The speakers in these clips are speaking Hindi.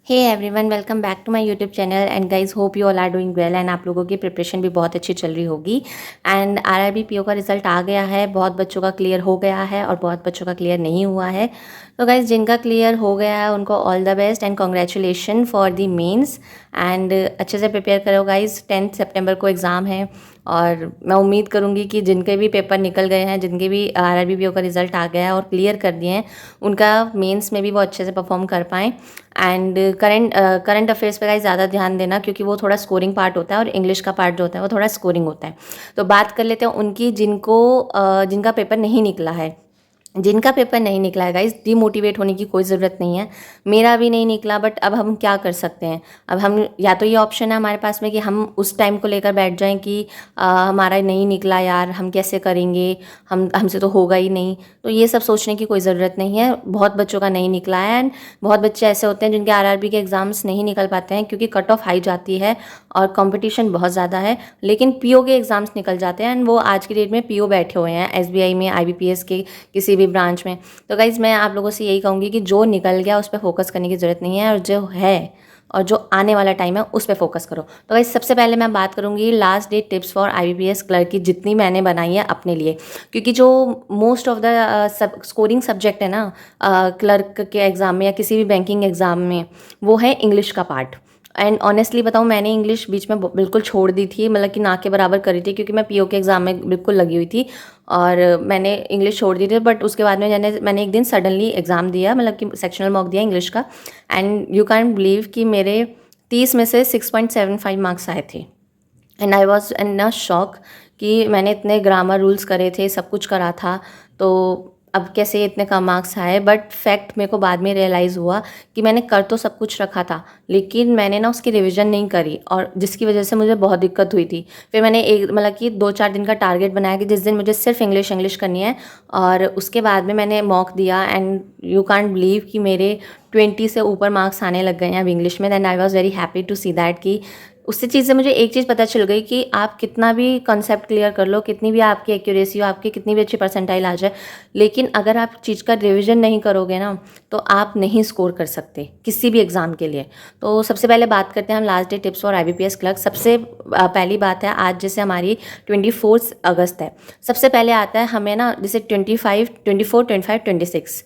Hey everyone, welcome back to my YouTube channel and guys hope you all are doing well and आप लोगों की प्रिपरेशन भी बहुत अच्छी चल रही होगी। एंड आरआरबी पीओ का रिजल्ट आ गया है, बहुत बच्चों का क्लियर हो गया है और बहुत बच्चों का क्लियर नहीं हुआ है। तो गाइस जिनका क्लियर हो गया है उनको all the best and congratulation for the mains. And अच्छे से प्रिपेयर करो गाइस, 10 सितंबर को एग्ज़ाम है और मैं उम्मीद करूँगी कि जिनके भी पेपर निकल गए हैं, जिनके भी आरआरबी पीओ का रिजल्ट आ गया है और क्लियर कर दिए हैं, उनका मेंस में भी वो अच्छे से परफॉर्म कर पाएँ। एंड करंट अफेयर्स पे गाइस ज़्यादा ध्यान देना, क्योंकि वो थोड़ा स्कोरिंग पार्ट होता है और इंग्लिश का पार्ट जो होता है वो थोड़ा स्कोरिंग होता है। तो बात कर लेते हैं उनकी जिनका पेपर नहीं निकला है। जिनका पेपर नहीं निकला है गाइस, डिमोटिवेट होने की कोई ज़रूरत नहीं है। मेरा भी नहीं निकला, बट अब हम क्या कर सकते हैं। अब हम या तो ये ऑप्शन है हमारे पास में कि हम उस टाइम को लेकर बैठ जाएं कि हमारा नहीं निकला यार, हम कैसे करेंगे, हमसे तो होगा ही नहीं। तो ये सब सोचने की कोई ज़रूरत नहीं है। बहुत बच्चों का नहीं निकला है एंड बहुत बच्चे ऐसे होते हैं जिनके आरआरबी के एग्ज़ाम्स नहीं निकल पाते हैं, क्योंकि कट ऑफ हाई जाती है और कंपटीशन बहुत ज़्यादा है। लेकिन पीओ के एग्ज़ाम्स निकल जाते हैं एंड वो आज की डेट में पीओ बैठे हुए हैं एसबीआई में, आईबीपीएस के किसी भी ब्रांच में। तो गाइज़ मैं आप लोगों से यही कहूँगी कि जो निकल गया उस पर फोकस करने की ज़रूरत नहीं है, और जो है और जो आने वाला टाइम है उस पर फोकस करो। तो गाइज़ सबसे पहले मैं बात करूँगी last day tips for IBPS clerk की, जितनी मैंने बनाई है अपने लिए। क्योंकि जो most of the scoring subject है ना क्लर्क के एग्ज़ाम में या किसी भी बैंकिंग एग्ज़ाम में, वो है इंग्लिश का पार्ट। एंड ऑनेस्टली बताऊँ, मैंने इंग्लिश बीच में बिल्कुल छोड़ दी थी, मतलब कि ना के बराबर करी थी, क्योंकि मैं पीओ के एग्ज़ाम में बिल्कुल लगी हुई थी और मैंने इंग्लिश छोड़ दी थी। बट उसके बाद में मैंने एक दिन सडनली एग्ज़ाम दिया, मतलब कि सेक्शनल मॉक दिया इंग्लिश का। एंड यू कैन बिलीव कि मेरे 30 में से 6.75 मार्क्स आए थे। And I was in a shock कि मैंने इतने ग्रामर रूल्स करे थे, सब कुछ करा था, तो अब कैसे इतने कम मार्क्स आए। बट फैक्ट मेरे को बाद में रियलाइज़ हुआ कि मैंने कर तो सब कुछ रखा था, लेकिन मैंने ना उसकी रिवीजन नहीं करी, और जिसकी वजह से मुझे बहुत दिक्कत हुई थी। फिर मैंने एक मतलब कि 2-4 दिन का टारगेट बनाया कि जिस दिन मुझे सिर्फ इंग्लिश करनी है, और उसके बाद में मैंने मॉक दिया। एंड यू कांट बिलीव कि मेरे 20 से ऊपर मार्क्स आने लग गए हैं अब इंग्लिश में। Then I was very happy to see that कि उससे चीज़ से मुझे एक चीज़ पता चल गई कि आप कितना भी कॉन्सेप्ट क्लियर कर लो, कितनी भी आपकी एक्यूरेसी हो, आपकी कितनी भी अच्छी परसेंटाइल आ जाए, लेकिन अगर आप चीज़ का रिवीजन नहीं करोगे ना, तो आप नहीं स्कोर कर सकते किसी भी एग्ज़ाम के लिए। तो सबसे पहले बात करते हैं हम last day tips for IBPS clerk. सबसे पहली बात है, आज जैसे हमारी 24 अगस्त है, सबसे पहले आता है हमें ना जैसे 25, 24, 25, 26,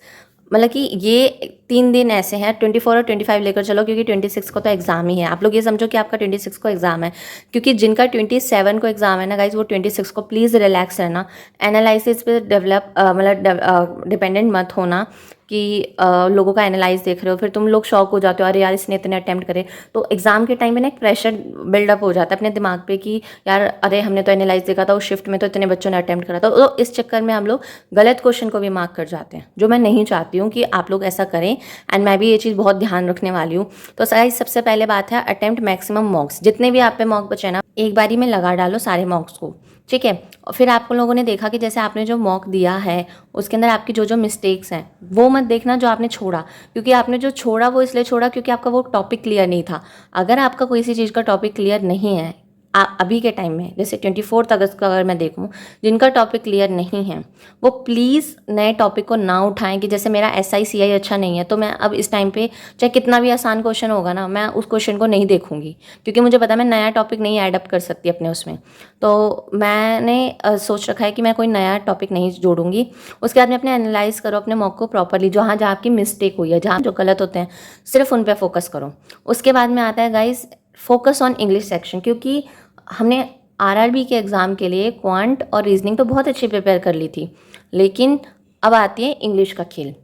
मतलब कि ये 3 दिन ऐसे हैं, 24 और 25 लेकर चलो, क्योंकि 26 को तो एग्ज़ाम ही है। आप लोग ये समझो कि आपका 26 को एग्ज़ाम है, क्योंकि जिनका 27 को एग्ज़ाम है ना गाइज, वो 26 को प्लीज़ रिलैक्स रहना। एनालिसिस पे डिपेंडेंट मत होना कि लोगों का एनालाइज देख रहे हो, फिर तुम लोग शॉक हो जाते हो, अरे यार इसने इतने अटैम्प्ट करे। तो एग्ज़ाम के टाइम में ना एक प्रेशर बिल्डअप हो जाता है अपने दिमाग पे कि यार अरे हमने तो एनालाइज देखा था, उस शिफ्ट में तो इतने बच्चों ने अटैम्प्ट करा था। तो इस चक्कर में हम लोग गलत क्वेश्चन को भी मार्क कर जाते हैं, जो मैं नहीं चाहती हूँ कि आप लोग ऐसा करें। एंड मैं भी ये चीज़ बहुत ध्यान रखने वाली हूँ। तो सबसे पहले बात है, अटेम्प्ट मैक्सिमम मॉक्स। जितने भी आप पे मॉक बचे ना, एक बारी में लगा डालो सारे मॉक्स को, ठीक है। और फिर आप लोगों ने देखा कि जैसे आपने जो मॉक दिया है उसके अंदर आपकी जो जो मिस्टेक्स हैं वो मत देखना जो आपने छोड़ा, क्योंकि आपने जो छोड़ा वो इसलिए छोड़ा क्योंकि आपका वो टॉपिक क्लियर नहीं था। अगर आपका कोई सी चीज़ का टॉपिक क्लियर नहीं है अभी के टाइम में, जैसे 24 अगस्त का अगर मैं देखूं, जिनका टॉपिक क्लियर नहीं है वो प्लीज़ नए टॉपिक को ना उठाएं। कि जैसे मेरा SICI अच्छा नहीं है, तो मैं अब इस टाइम पे चाहे कितना भी आसान क्वेश्चन होगा ना, मैं उस क्वेश्चन को नहीं देखूंगी, क्योंकि मुझे पता है मैं नया टॉपिक नहीं ऐड अप कर सकती अपने उसमें। तो मैंने सोच रखा है कि मैं कोई नया टॉपिक नहीं जोड़ूंगी। उसके बाद में अपने एनालाइज करो अपने मॉक को प्रॉपरली, जहाँ जहाँ आपकी मिस्टेक हुई है, जहाँ जो गलत होते हैं सिर्फ उन पर फोकस करो। उसके बाद में आता है guys, focus on English section, क्योंकि हमने आरआरबी के एग्ज़ाम के लिए क्वांट और रीजनिंग तो बहुत अच्छी प्रिपेयर कर ली थी, लेकिन अब आती है इंग्लिश का खेल।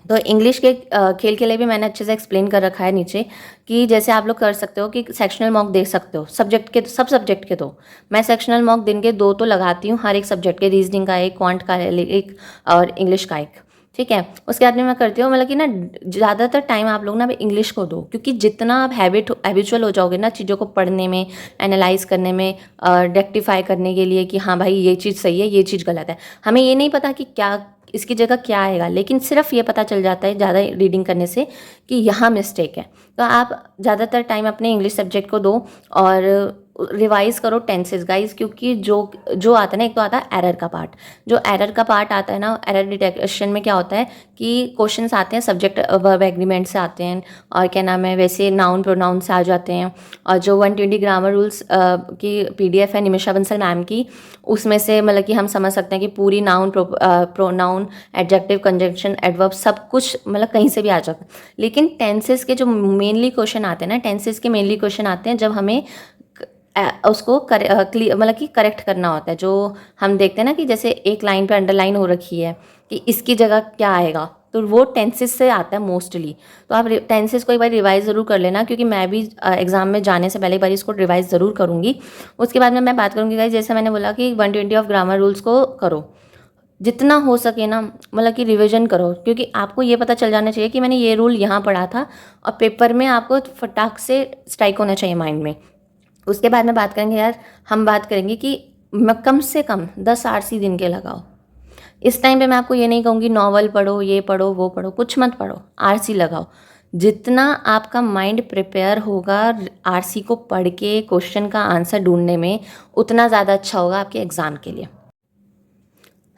तो इंग्लिश के खेल के लिए भी मैंने अच्छे से एक्सप्लेन कर रखा है नीचे, कि जैसे आप लोग कर सकते हो कि सेक्शनल मॉक देख सकते हो सब सब्जेक्ट के। तो मैं सेक्शनल मॉक दिन के 2 तो लगाती हूँ हर एक सब्जेक्ट के, रीजनिंग का एक, क्वांट का एक और इंग्लिश का एक, ठीक है। उसके बाद में मैं करती हूँ, मतलब कि ना ज़्यादातर टाइम आप लोग ना इंग्लिश को दो, क्योंकि जितना आप हैबिचुअल हो जाओगे ना चीज़ों को पढ़ने में, एनालाइज करने में, रेक्टिफाई करने के लिए कि हाँ भाई ये चीज़ सही है, ये चीज़ गलत है। हमें ये नहीं पता कि क्या इसकी जगह क्या आएगा, लेकिन सिर्फ ये पता चल जाता है ज़्यादा रीडिंग करने से कि यहाँ मिस्टेक है। तो आप ज़्यादातर टाइम अपने इंग्लिश सब्जेक्ट को दो, और रिवाइज करो टेंसेस गाइज, क्योंकि जो आता है ना, एक तो आता है एरर का पार्ट। जो एरर का पार्ट आता है ना, एरर डिटेक्शन में क्या होता है कि क्वेश्चंस आते हैं सब्जेक्ट वर्ब एग्रीमेंट से आते हैं, और क्या नाम है, वैसे नाउन प्रोनाउन से आ जाते हैं। और जो 120 ग्रामर रूल्स की PDF है निमिषा बंसल मैम की, उसमें से मतलब कि हम समझ सकते हैं कि पूरी noun pronoun adjective conjunction adverb सब कुछ मतलब कहीं से भी आ जाता है। लेकिन टेंसेस के जो मेनली क्वेश्चन आते हैं ना, टेंसेस के मेनली क्वेश्चन आते हैं जब हमें उसको मतलब कि करेक्ट करना होता है। जो हम देखते हैं ना कि जैसे एक लाइन पे अंडरलाइन हो रखी है कि इसकी जगह क्या आएगा, तो वो टेंसेस से आता है मोस्टली। तो आप टेंसेस को एक बार रिवाइज ज़रूर कर लेना, क्योंकि मैं भी एग्जाम में जाने से पहले एक बार इसको रिवाइज ज़रूर करूँगी। उसके बाद में मैं बात करूँगी गाइस, जैसे मैंने बोला कि 120 ऑफ ग्रामर रूल्स को करो, जितना हो सके ना मतलब कि रिवीजन करो, क्योंकि आपको ये पता चल जाना चाहिए कि मैंने ये रूल यहाँ पढ़ा था, और पेपर में आपको फटाक से स्ट्राइक होना चाहिए माइंड में। उसके बाद में बात करेंगे यार, हम बात करेंगे कि कम से कम 10 RC दिन के लगाओ। इस टाइम पे मैं आपको ये नहीं कहूँगी नॉवल पढ़ो, ये पढ़ो, वो पढ़ो, कुछ मत पढ़ो, RC लगाओ। जितना आपका माइंड प्रिपेयर होगा RC को पढ़ के क्वेश्चन का आंसर ढूंढने में, उतना ज़्यादा अच्छा होगा आपके एग्ज़ाम के लिए।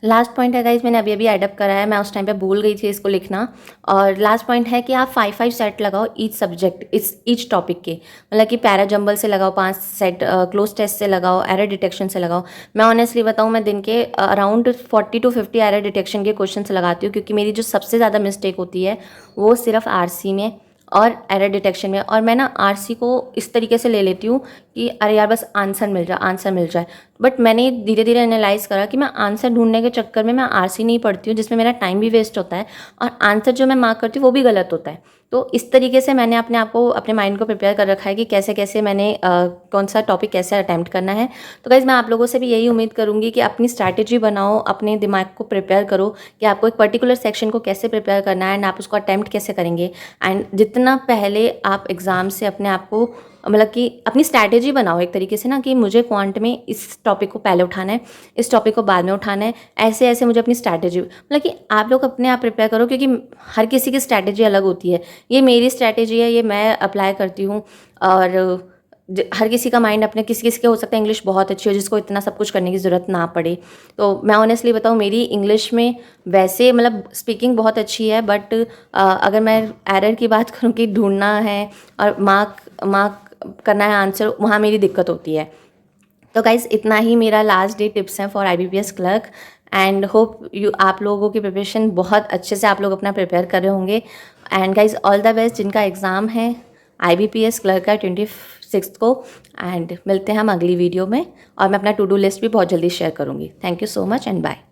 लास्ट पॉइंट है गाइज, मैंने अभी अभी एडअप करा है, मैं उस टाइम पे भूल गई थी इसको लिखना। और लास्ट पॉइंट है कि आप 5 सेट लगाओ ईच सब्जेक्ट, ईच टॉपिक के, मतलब कि पैरा जंबल से लगाओ 5 सेट, क्लोज टेस्ट से लगाओ, एरर डिटेक्शन से लगाओ। मैं ऑनेस्टली बताऊँ, मैं दिन के अराउंड 40 to 50 एरर डिटेक्शन के क्वेश्चन से लगाती हूँ, क्योंकि मेरी जो सबसे ज़्यादा मिस्टेक होती है वो सिर्फ RC में और एरर डिटेक्शन में। और मैं ना RC को इस तरीके से ले लेती हूँ कि अरे यार बस आंसर मिल जाए, आंसर मिल जाए। बट मैंने धीरे धीरे एनालाइज करा कि मैं आंसर ढूंढने के चक्कर में मैं RC नहीं पढ़ती हूँ, जिसमें मेरा टाइम भी वेस्ट होता है, और आंसर जो मैं मार्क करती हूँ वो भी गलत होता है। तो इस तरीके से मैंने अपने आप को, अपने माइंड को प्रिपेयर कर रखा है कि कैसे कैसे मैंने कौन सा टॉपिक कैसे अटैम्प्ट करना है। तो गाइज़ मैं आप लोगों से भी यही उम्मीद करूँगी कि अपनी स्ट्रैटेजी बनाओ, अपने दिमाग को प्रिपेयर करो कि आपको एक पर्टिकुलर सेक्शन को कैसे प्रिपेयर करना है, एंड आप उसको अटैम्प्ट कैसे करेंगे। एंड जितना पहले आप एग्ज़ाम से अपने आप को मतलब कि अपनी स्ट्रैटेजी बनाओ एक तरीके से ना, कि मुझे क्वांट में इस टॉपिक को पहले उठाना है, इस टॉपिक को बाद में उठाना है, ऐसे ऐसे मुझे अपनी स्ट्रैटेजी मतलब कि आप लोग अपने आप प्रिपेयर करो, क्योंकि हर किसी की स्ट्रैटेजी अलग होती है। ये मेरी स्ट्रैटेजी है, ये मैं अप्लाई करती हूँ। और हर किसी का माइंड अपने, किसी किसी के हो सकता है इंग्लिश बहुत अच्छी हो जिसको इतना सब कुछ करने की ज़रूरत ना पड़े। तो मैं ऑनेस्टली बताऊँ, मेरी इंग्लिश में वैसे मतलब स्पीकिंग बहुत अच्छी है, बट अगर मैं एरर की बात करूँ कि ढूंढना है और मार्क करना है आंसर, वहाँ मेरी दिक्कत होती है। तो गाइज़ इतना ही मेरा लास्ट डे टिप्स हैं for IBPS clerk, and hope आप लोगों की प्रिपरेशन बहुत अच्छे से आप लोग अपना प्रिपेयर कर रहे होंगे। And guys all the best जिनका एग्ज़ाम है IBPS क्लर्क का 26 को। एंड मिलते हैं हम अगली वीडियो में, और मैं अपना टू डू लिस्ट भी बहुत जल्दी शेयर करूँगी। Thank you so much and bye.